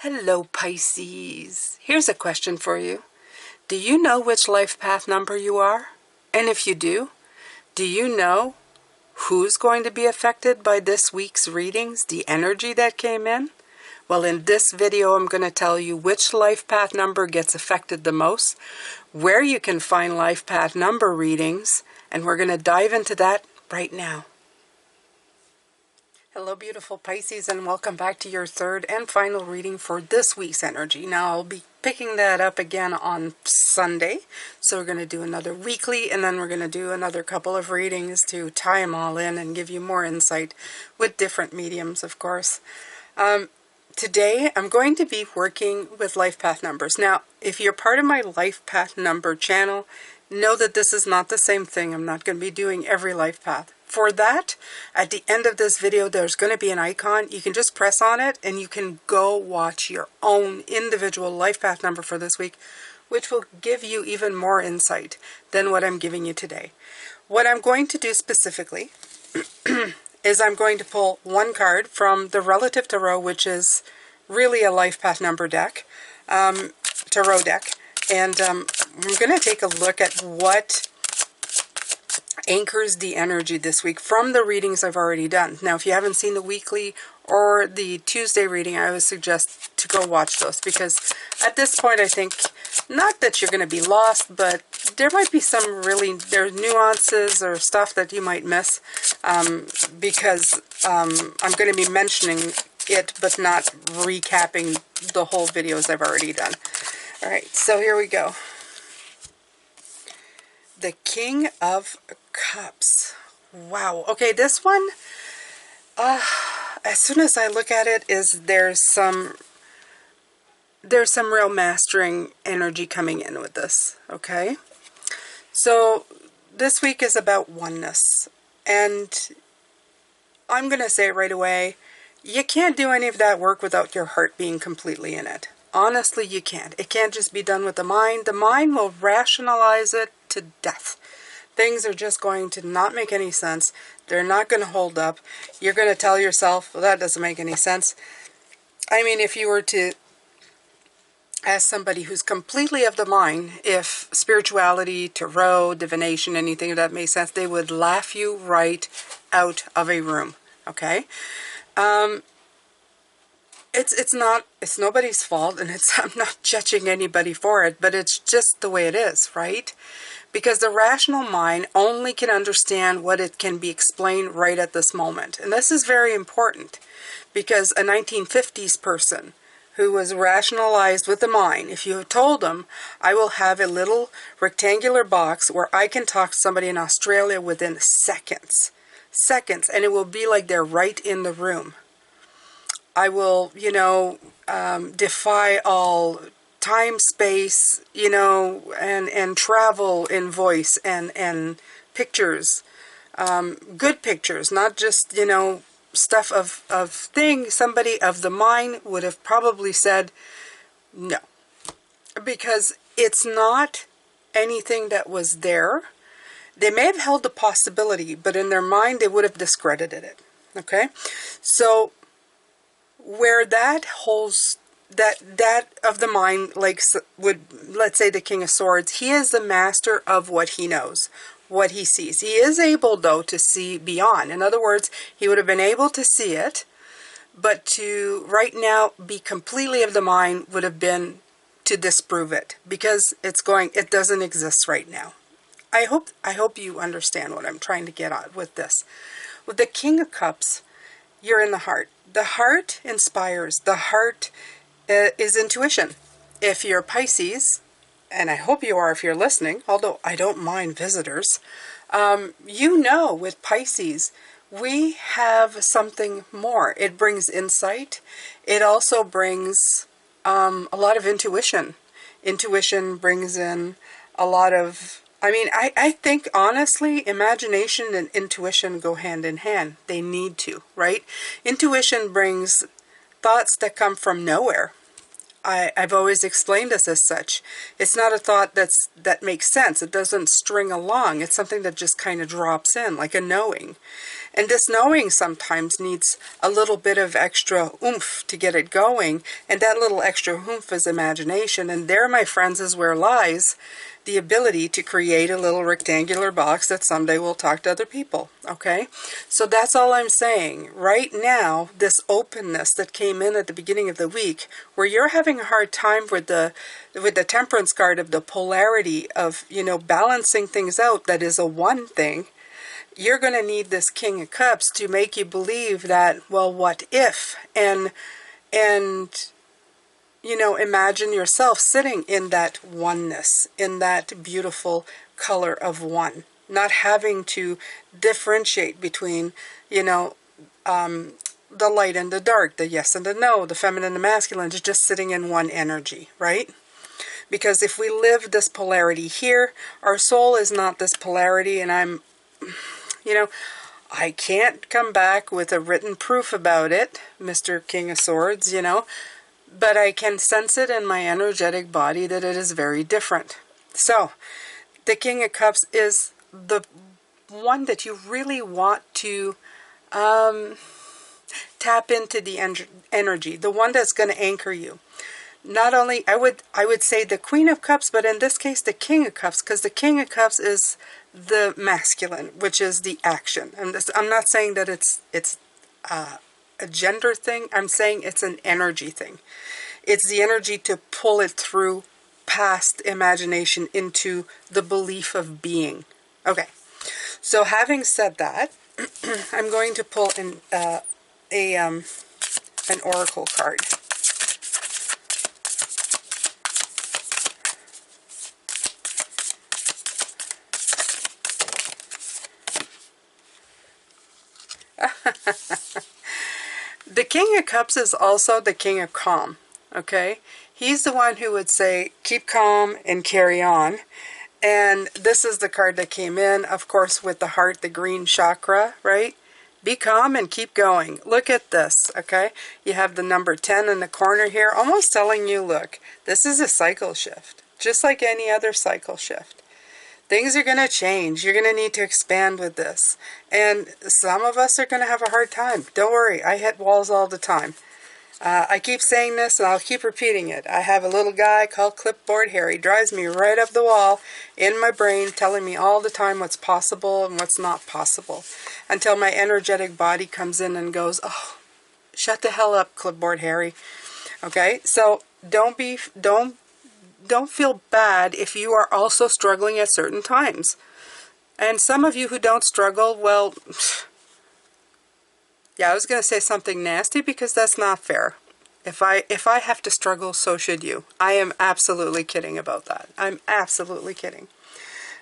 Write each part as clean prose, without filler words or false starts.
Hello, Pisces. Here's a question for you. Do you know which life path number you are? And if you do you know who's going to be affected by this week's readings, the energy that came in? Well, in this video, I'm going to tell you which life path number gets affected the most, where you can find life path number readings, and we're going to dive into that right now. Hello, beautiful Pisces, and welcome back to your third and final reading for this week's energy. Now, I'll be picking that up again on Sunday, so we're going to do another weekly, and then we're going to do another couple of readings to tie them all in and give you more insight with different mediums, of course. Today, I'm going to be working with life path numbers. Now, if you're part of my life path number channel, know that this is not the same thing. I'm not going to be doing every life path. For that, at the end of this video, there's going to be an icon. You can just press on it and you can go watch your own individual life path number for this week, which will give you even more insight than what I'm giving you today. What I'm going to do specifically is I'm going to pull one card from the Relative Tarot, which is really a life path number deck, tarot deck, and we're going to take a look at what anchors the energy this week from the readings I've already done. Now, if you haven't seen the weekly or the Tuesday reading, I would suggest to go watch those, because at this point, I think, not that you're going to be lost, but there might be some there's nuances or stuff that you might miss, because I'm going to be mentioning it, but not recapping the whole videos I've already done. All right, so here we go. The King of Cups. Wow. Okay, this one, as soon as I look at it, there's some real mastering energy coming in with this, okay? So this week is about oneness, and I'm going to say right away, you can't do any of that work without your heart being completely in it. Honestly, you can't. It can't just be done with the mind. The mind will rationalize it to death. Things are just going to not make any sense. They're not going to hold up. You're going to tell yourself, well, that doesn't make any sense. I mean, if you were to ask somebody who's completely of the mind, if spirituality, tarot, divination, anything of that makes sense, they would laugh you right out of a room, okay? It's nobody's fault, and I'm not judging anybody for it, but it's just the way it is, right? Because the rational mind only can understand what it can be explained right at this moment. And this is very important, because a 1950s person who was rationalized with the mind, if you have told them, I will have a little rectangular box where I can talk to somebody in Australia within seconds, and it will be like they're right in the room. I will, defy all time, space, and travel in voice and pictures, good pictures, not just, stuff of things. Somebody of the mind would have probably said no, because it's not anything that was there. They may have held the possibility, but in their mind, they would have discredited it. Okay. So where that holds, that of the mind, like let's say the King of Swords, he is the master of what he knows, what he sees. He is able, though, to see beyond. In other words, he would have been able to see it, but to right now be completely of the mind would have been to disprove it, because it doesn't exist right now. I hope you understand what I'm trying to get at with this. With the King of Cups, you're in the heart. The heart inspires. The heart is intuition. If you're Pisces, and I hope you are if you're listening, although I don't mind visitors, with Pisces, we have something more. It brings insight. It also brings a lot of intuition. Intuition brings in a lot of, I think, honestly, imagination and intuition go hand in hand. They need to, right? Intuition brings thoughts that come from nowhere. I've always explained this as such. It's not a thought that makes sense. It doesn't string along. It's something that just kind of drops in, like a knowing. And this knowing sometimes needs a little bit of extra oomph to get it going. And that little extra oomph is imagination. And there, my friends, is where lies the ability to create a little rectangular box that someday will talk to other people. Okay? So that's all I'm saying. Right now, this openness that came in at the beginning of the week, where you're having a hard time with the temperance card of the polarity of, you know, balancing things out, that is a one thing, you're going to need this King of Cups to make you believe that, well, what if? And you know, imagine yourself sitting in that oneness, in that beautiful color of one, not having to differentiate between, you know, the light and the dark, the yes and the no, the feminine and the masculine, just sitting in one energy, right? Because if we live this polarity here, our soul is not this polarity, and you know, I can't come back with a written proof about it, Mr. King of Swords, you know, but I can sense it in my energetic body that it is very different. So, the King of Cups is the one that you really want to tap into the energy, the one that's going to anchor you. Not only, I would say the Queen of Cups, but in this case, the King of Cups, because the King of Cups is the masculine, which is the action. And I'm not saying that it's a gender thing. I'm saying it's an energy thing. It's the energy to pull it through past imagination into the belief of being. Okay, so having said that, I'm going to pull an oracle card. The King of Cups is also the King of Calm, okay? He's the one who would say, keep calm and carry on. And this is the card that came in, of course, with the heart, the green chakra, right? Be calm and keep going. Look at this, okay? You have the number 10 in the corner here, almost telling you, look, this is a cycle shift, just like any other cycle shift. Things are going to change. You're going to need to expand with this. And some of us are going to have a hard time. Don't worry. I hit walls all the time. I keep saying this and I'll keep repeating it. I have a little guy called Clipboard Harry. Drives me right up the wall in my brain, telling me all the time what's possible and what's not possible. Until my energetic body comes in and goes, oh, shut the hell up, Clipboard Harry. Okay? So don't feel bad if you are also struggling at certain times. And some of you who don't struggle, well, yeah, I was going to say something nasty because that's not fair. If I have to struggle, so should you. I am absolutely kidding about that. I'm absolutely kidding.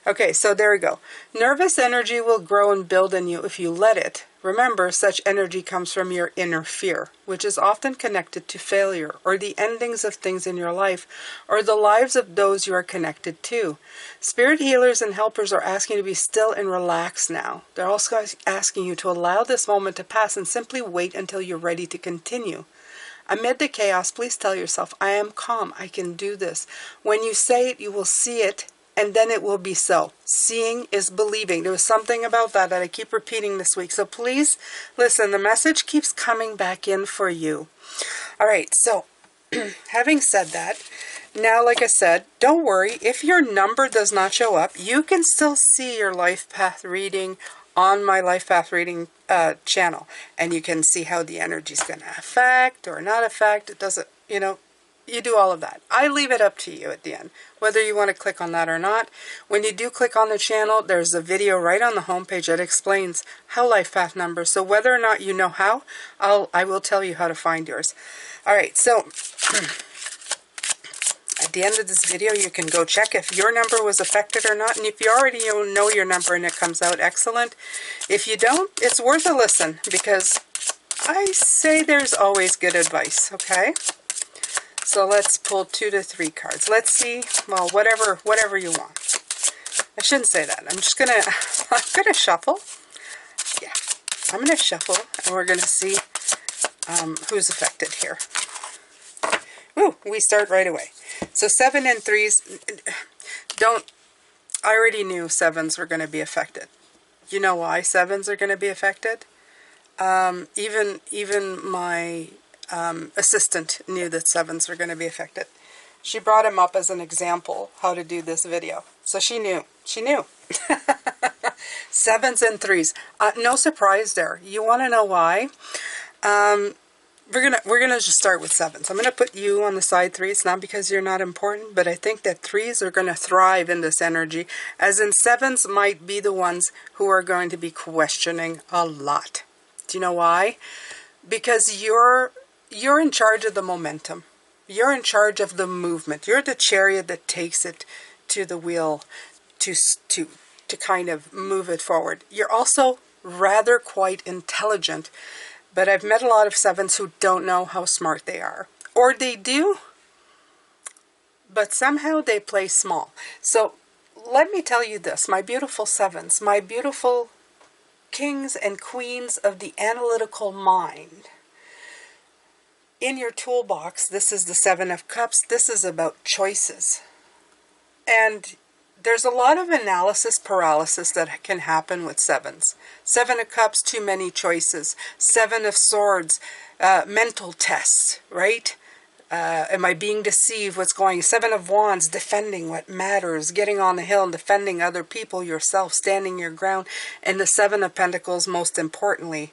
Okay, so there we go. Nervous energy will grow and build in you if you let it. Remember, such energy comes from your inner fear, which is often connected to failure, or the endings of things in your life, or the lives of those you are connected to. Spirit healers and helpers are asking you to be still and relax now. They're also asking you to allow this moment to pass and simply wait until you're ready to continue. Amid the chaos, please tell yourself, I am calm, I can do this. When you say it, you will see it, and then it will be so. Seeing is believing. There was something about that I keep repeating this week. So please, listen, the message keeps coming back in for you. All right, so having said that, now, like I said, don't worry. If your number does not show up, you can still see your life path reading on my life path reading channel. And you can see how the energy is going to affect or not affect. It doesn't, you know, you do all of that. I leave it up to you at the end, whether you want to click on that or not. When you do click on the channel, there's a video right on the homepage that explains how life path numbers. So whether or not you know how, I will tell you how to find yours. All right, so at the end of this video, you can go check if your number was affected or not. And if you already know your number and it comes out, excellent. If you don't, it's worth a listen because I say there's always good advice, okay? So let's pull 2 to 3 cards. Let's see, well, whatever you want. I shouldn't say that. I'm gonna shuffle. Yeah, I'm gonna shuffle, and we're gonna see who's affected here. Ooh, we start right away. So 7 and 3s, I already knew 7s were going to be affected. You know why sevens are going to be affected? Even my assistant knew that sevens were going to be affected. She brought him up as an example how to do this video. So she knew. She knew. Sevens and threes. No surprise there. You want to know why? We're gonna just start with sevens. I'm gonna put you on the side three. It's not because you're not important, but I think that threes are gonna thrive in this energy, as in sevens might be the ones who are going to be questioning a lot. Do you know why? Because you're in charge of the momentum. You're in charge of the movement. You're the chariot that takes it to the wheel to kind of move it forward. You're also rather quite intelligent, but I've met a lot of sevens who don't know how smart they are. Or they do, but somehow they play small. So let me tell you this, my beautiful sevens, my beautiful kings and queens of the analytical mind. In your toolbox, this is the Seven of Cups. This is about choices. And there's a lot of analysis paralysis that can happen with sevens. Seven of Cups, too many choices. Seven of Swords, mental tests, right? Am I being deceived? What's going? Seven of Wands, defending what matters, getting on the hill, defending other people, yourself, standing your ground. And the Seven of Pentacles, most importantly,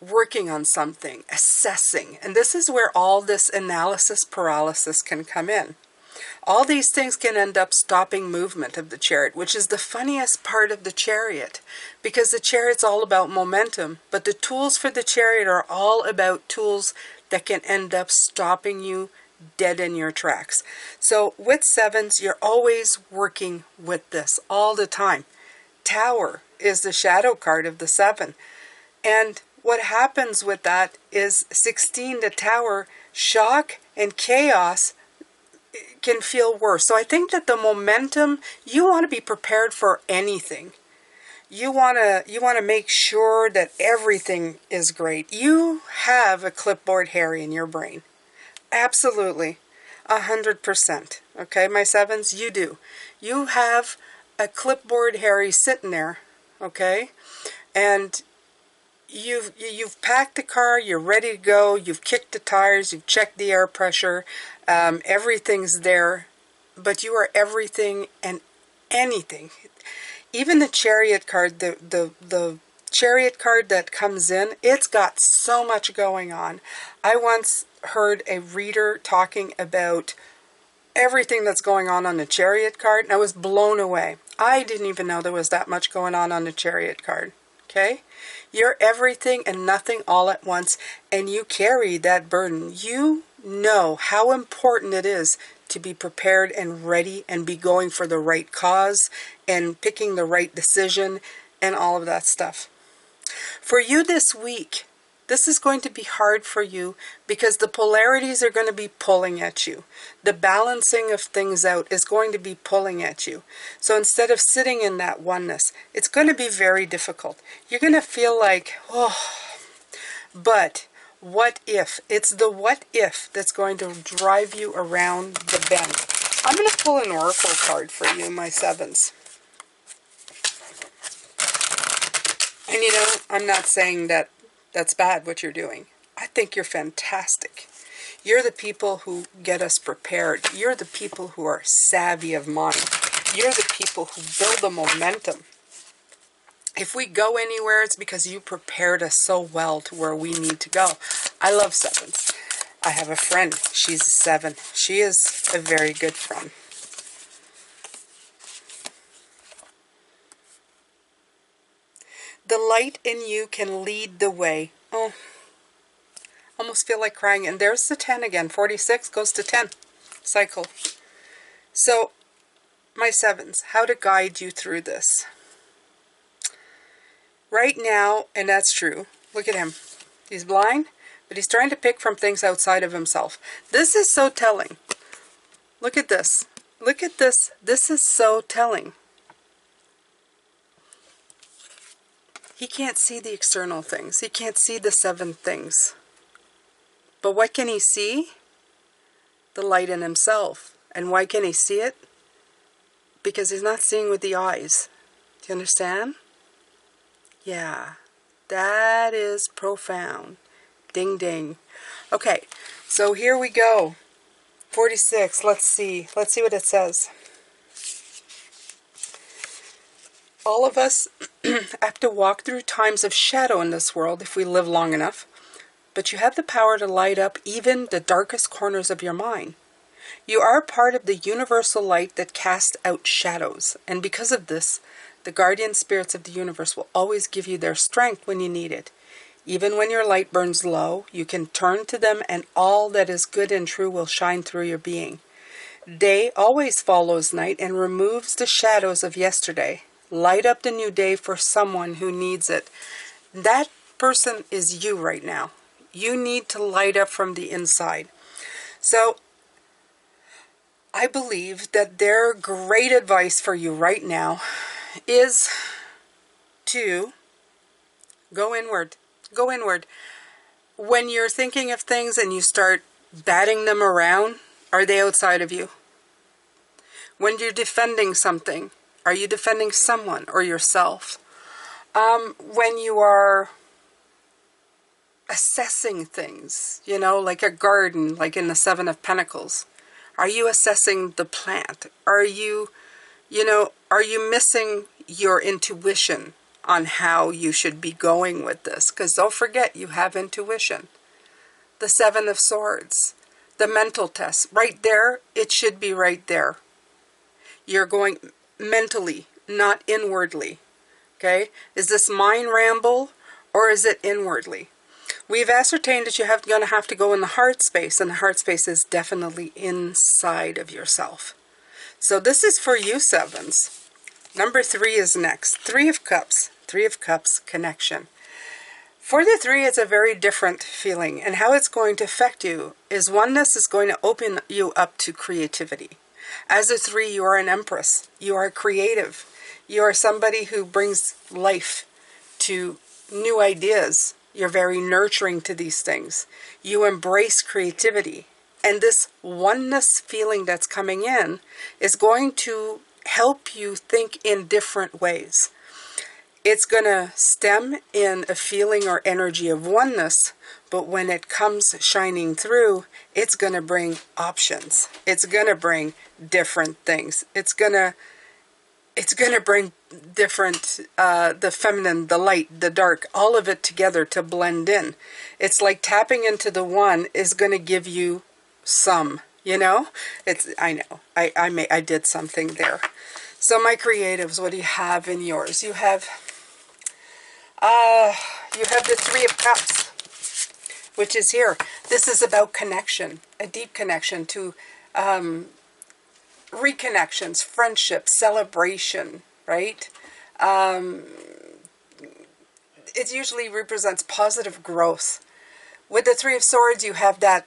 working on something, assessing. And this is where all this analysis paralysis can come in. All these things can end up stopping movement of the chariot, which is the funniest part of the chariot, because the chariot's all about momentum, but the tools for the chariot are all about tools that can end up stopping you dead in your tracks. So with sevens, you're always working with this all the time. Tower is the shadow card of the seven. And what happens with that is 16, the Tower, shock and chaos can feel worse. So I think that the momentum, you want to be prepared for anything. You want to make sure that everything is great. You have a clipboard Harry in your brain. Absolutely. 100%. Okay, my sevens, you do. You have a clipboard Harry sitting there, okay? And you've packed the car, you're ready to go, you've kicked the tires, you've checked the air pressure, everything's there, but you are everything and anything. Even the chariot card, the chariot card that comes in, it's got so much going on. I once heard a reader talking about everything that's going on the chariot card, and I was blown away. I didn't even know there was that much going on the chariot card. Okay? You're everything and nothing all at once, and you carry that burden. You know how important it is to be prepared and ready and be going for the right cause and picking the right decision and all of that stuff. For you this week, this is going to be hard for you because the polarities are going to be pulling at you. The balancing of things out is going to be pulling at you. So instead of sitting in that oneness, it's going to be very difficult. You're going to feel like, oh, but what if? It's the what if that's going to drive you around the bend. I'm going to pull an oracle card for you, my sevens. And you know, I'm not saying that that's bad what you're doing. I think you're fantastic. You're the people who get us prepared. You're the people who are savvy of mind. You're the people who build the momentum. If we go anywhere, it's because you prepared us so well to where we need to go. I love sevens. I have a friend. She's a seven. She is a very good friend. The light in you can lead the way. Oh, almost feel like crying. And there's the 10 again. 46 goes to 10. Cycle. So, my sevens, how to guide you through this. Right now, and that's true, look at him. He's blind, but he's trying to pick from things outside of himself. This is so telling. Look at this. Look at this. This is so telling. He can't see the external things. He can't see the seven things. But what can he see? The light in himself. And why can he see it? Because he's not seeing with the eyes. Do you understand? Yeah, that is profound. Ding, ding. Okay, so here we go. 46, let's see. Let's see what it says. All of us have to walk through times of shadow in this world if we live long enough. But you have the power to light up even the darkest corners of your mind. You are part of the universal light that casts out shadows. And because of this, the guardian spirits of the universe will always give you their strength when you need it. Even when your light burns low, you can turn to them and all that is good and true will shine through your being. Day always follows night and removes the shadows of yesterday. Light up the new day for someone who needs it. That person is you right now. You need to light up from the inside. So, I believe that their great advice for you right now is to go inward. Go inward. When you're thinking of things and you start batting them around, are they outside of you? When you're defending something, are you defending someone or yourself? When you are assessing things, you know, like a garden, like in the Seven of Pentacles, are you assessing the plant? Are you, are you missing your intuition on how you should be going with this? Because don't forget, you have intuition. The Seven of Swords, the mental test, right there, it should be right there. You're going mentally, not inwardly. Okay? Is this mind ramble or is it inwardly? We've ascertained that you're going to have to go in the heart space, and the heart space is definitely inside of yourself. So this is for you, sevens. Number 3 is next. 3 of Cups. 3 of Cups, connection. For the 3, it's a very different feeling, and how it's going to affect you is oneness is going to open you up to creativity. As a 3, you are an empress. You are creative. You are somebody who brings life to new ideas. You're very nurturing to these things. You embrace creativity. And this oneness feeling that's coming in is going to help you think in different ways. It's going to stem in a feeling or energy of oneness, but when it comes shining through, it's going to bring options. It's going to bring different things. It's going to bring different, the feminine, the light, the dark, all of it together to blend in. It's like tapping into the one is going to give you some, I know, I did something there. So my creatives, what do you have in yours? You have the 3 of Cups, which is here. This is about connection, a deep connection to reconnections, friendship, celebration, right? It usually represents positive growth. With the 3 of Swords, you have that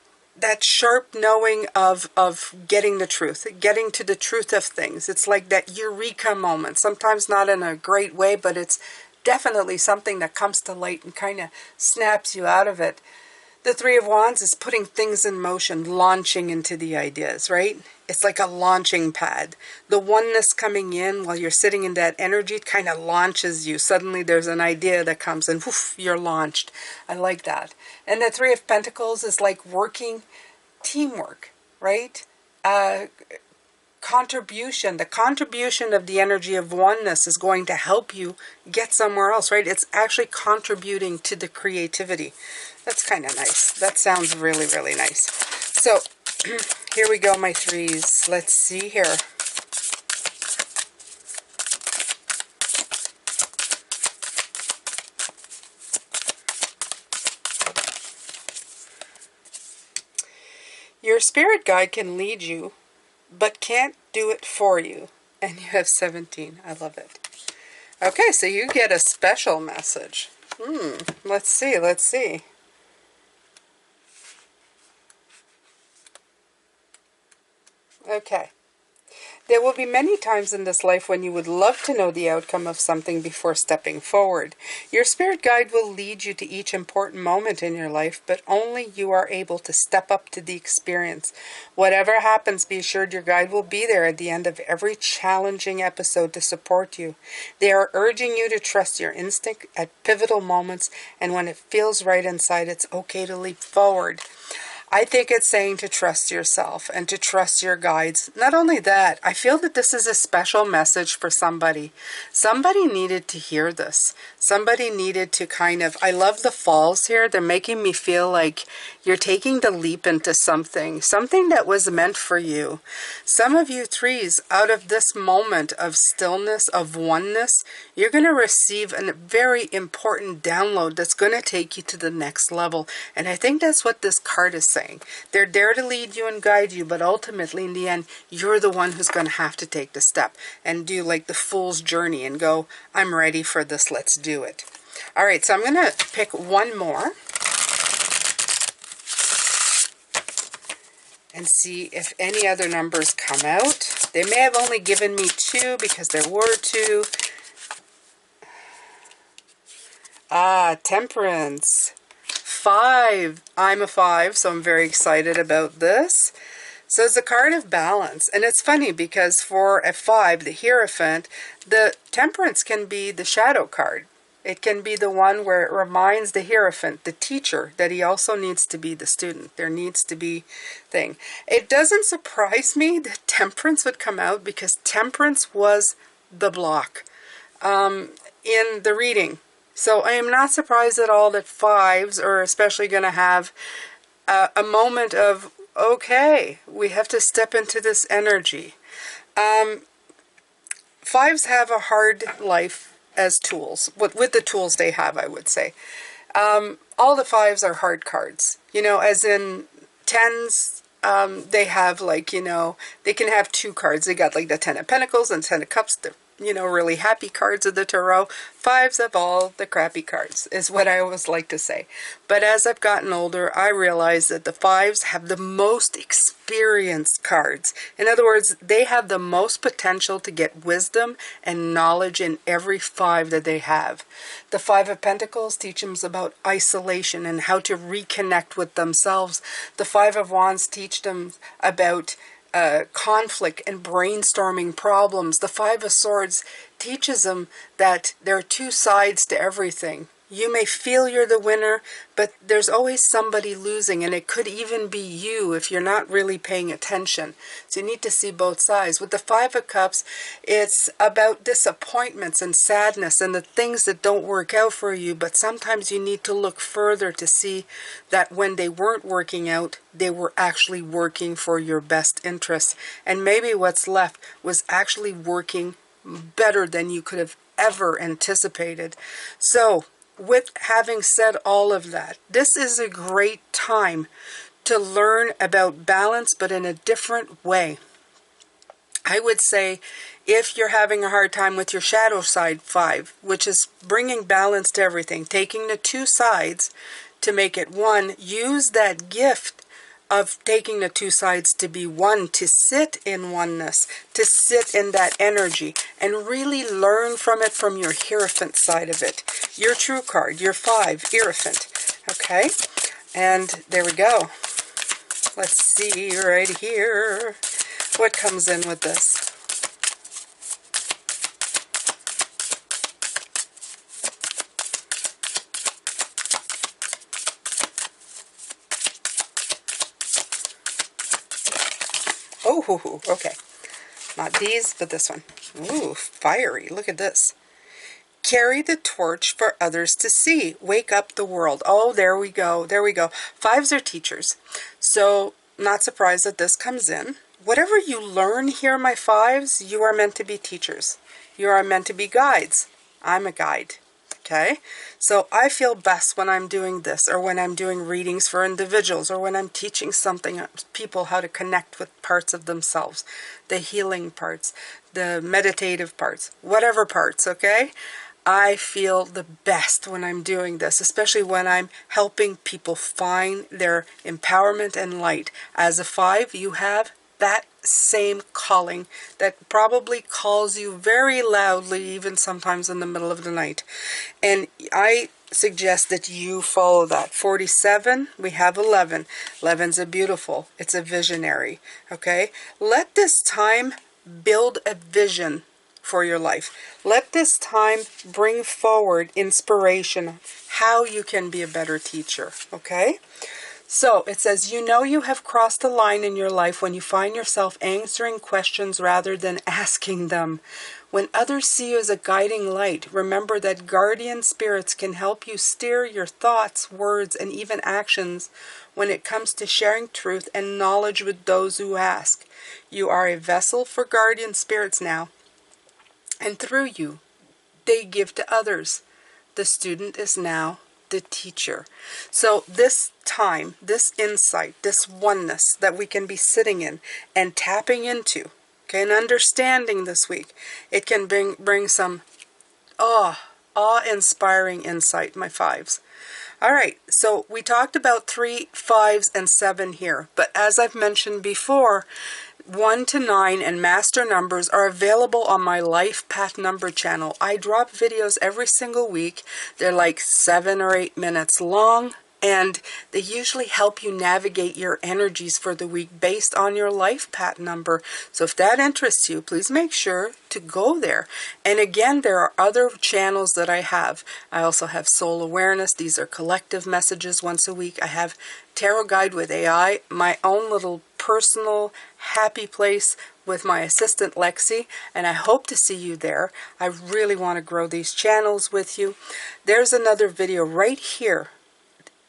sharp knowing of getting the truth, getting to the truth of things. It's like that eureka moment, sometimes not in a great way, but it's definitely something that comes to light and kind of snaps you out of it. The 3 of Wands is putting things in motion, launching into the ideas, right? It's like a launching pad. The oneness coming in while you're sitting in that energy kind of launches you. Suddenly there's an idea that comes and woof, you're launched. I like that. And the 3 of Pentacles is like working, teamwork, right? Contribution. The contribution of the energy of oneness is going to help you get somewhere else, right? It's actually contributing to the creativity. That's kind of nice. That sounds really, really nice. So, here we go, my 3s. Let's see here. Your spirit guide can lead you, but can't do it for you. And you have 17. I love it. Okay, so you get a special message. Let's see, let's see. Okay. There will be many times in this life when you would love to know the outcome of something before stepping forward. Your spirit guide will lead you to each important moment in your life, but only you are able to step up to the experience. Whatever happens, be assured your guide will be there at the end of every challenging episode to support you. They are urging you to trust your instinct at pivotal moments, and when it feels right inside, it's okay to leap forward. I think it's saying to trust yourself and to trust your guides. Not only that, I feel that this is a special message for somebody. Somebody needed to hear this. Somebody needed to I love the falls here. They're making me feel like you're taking the leap into something that was meant for you. Some of you threes, out of this moment of stillness, of oneness, you're going to receive a very important download that's going to take you to the next level. And I think that's what this card is saying. They're there to lead you and guide you, but ultimately in the end, you're the one who's going to have to take the step and do like the fool's journey and go, I'm ready for this, let's do it. All right, so I'm going to pick one more and see if any other numbers come out. They may have only given me 2 because there were 2. Temperance. 5. I'm a 5, so I'm very excited about this. So it's a card of balance. And it's funny because for a 5, the Hierophant, the Temperance can be the shadow card. It can be the one where it reminds the Hierophant, the teacher, that he also needs to be the student. There needs to be thing. It doesn't surprise me that Temperance would come out because Temperance was the block in the reading. So I am not surprised at all that 5s are especially going to have a moment of, okay, we have to step into this energy. 5s have a hard life as tools, with the tools they have, I would say. All the 5s are hard cards, as in 10s, they have they can have 2 cards. They got like the 10 of Pentacles and 10 of Cups. They're really happy cards of the tarot. 5s have all the crappy cards, is what I always like to say. But as I've gotten older, I realize that the 5s have the most experienced cards. In other words, they have the most potential to get wisdom and knowledge in every 5 that they have. The 5 of Pentacles teaches them about isolation and how to reconnect with themselves. The 5 of Wands teach them about conflict and brainstorming problems. The 5 of Swords teaches them that there are 2 sides to everything. You may feel you're the winner, but there's always somebody losing, and it could even be you if you're not really paying attention. So you need to see both sides. With the 5 of Cups, it's about disappointments and sadness and the things that don't work out for you, but sometimes you need to look further to see that when they weren't working out, they were actually working for your best interest. And maybe what's left was actually working better than you could have ever anticipated. So, with having said all of that, this is a great time to learn about balance, but in a different way. I would say if you're having a hard time with your shadow side 5, which is bringing balance to everything, taking the 2 sides to make it one, use that gift of taking the 2 sides to be one, to sit in oneness, to sit in that energy, and really learn from it from your Hierophant side of it. Your true card, your 5, Hierophant. Okay, and there we go. Let's see right here what comes in with this. Oh, okay. Not these, but this one. Ooh, fiery. Look at this. Carry the torch for others to see. Wake up the world. Oh, there we go. There we go. 5s are teachers. So, not surprised that this comes in. Whatever you learn here, my 5s, you are meant to be teachers. You are meant to be guides. I'm a guide. Okay, so I feel best when I'm doing this, or when I'm doing readings for individuals, or when I'm teaching something people how to connect with parts of themselves, the healing parts, the meditative parts, whatever parts, okay? I feel the best when I'm doing this, especially when I'm helping people find their empowerment and light. As a 5, you have that same calling that probably calls you very loudly, even sometimes in the middle of the night. And I suggest that you follow that. 47, we have 11. 11's a beautiful, it's a visionary, okay? Let this time build a vision for your life. Let this time bring forward inspiration, how you can be a better teacher, okay? So it says, you know you have crossed a line in your life when you find yourself answering questions rather than asking them. When others see you as a guiding light, remember that guardian spirits can help you steer your thoughts, words, and even actions when it comes to sharing truth and knowledge with those who ask. You are a vessel for guardian spirits now, and through you, they give to others. The student is now the teacher. So this time, this insight, this oneness that we can be sitting in and tapping into, okay, and understanding this week, it can bring some awe-inspiring insight, my fives. All right, so we talked about 3, 5s, and 7 here, but as I've mentioned before, 1 to 9 and master numbers are available on my Life Path Number channel. I drop videos every single week. They're like 7 or 8 minutes long, and they usually help you navigate your energies for the week based on your Life Path Number. So if that interests you, please make sure to go there. And again, there are other channels that I have. I also have Soul Awareness. These are collective messages once a week. I have Tarot Guide with AI, my own little personal happy place with my assistant Lexi, and I hope to see you there. I really want to grow these channels with you. There's another video right here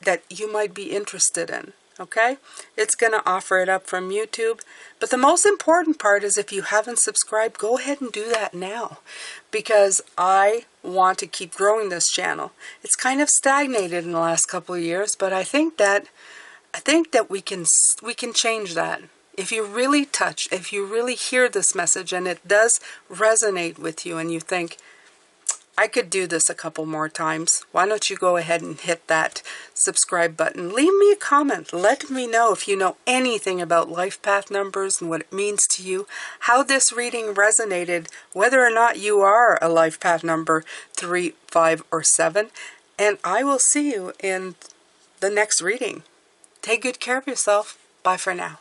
that you might be interested in, okay? It's going to offer it up from YouTube. But the most important part is, if you haven't subscribed, go ahead and do that now, because I want to keep growing this channel. It's kind of stagnated in the last couple of years, but I think that we can change that. If you really touch, if you really hear this message and it does resonate with you and you think, I could do this a couple more times, why don't you go ahead and hit that subscribe button. Leave me a comment. Let me know if you know anything about Life Path Numbers and what it means to you, how this reading resonated, whether or not you are a Life Path Number 3, 5, or 7. And I will see you in the next reading. Take good care of yourself. Bye for now.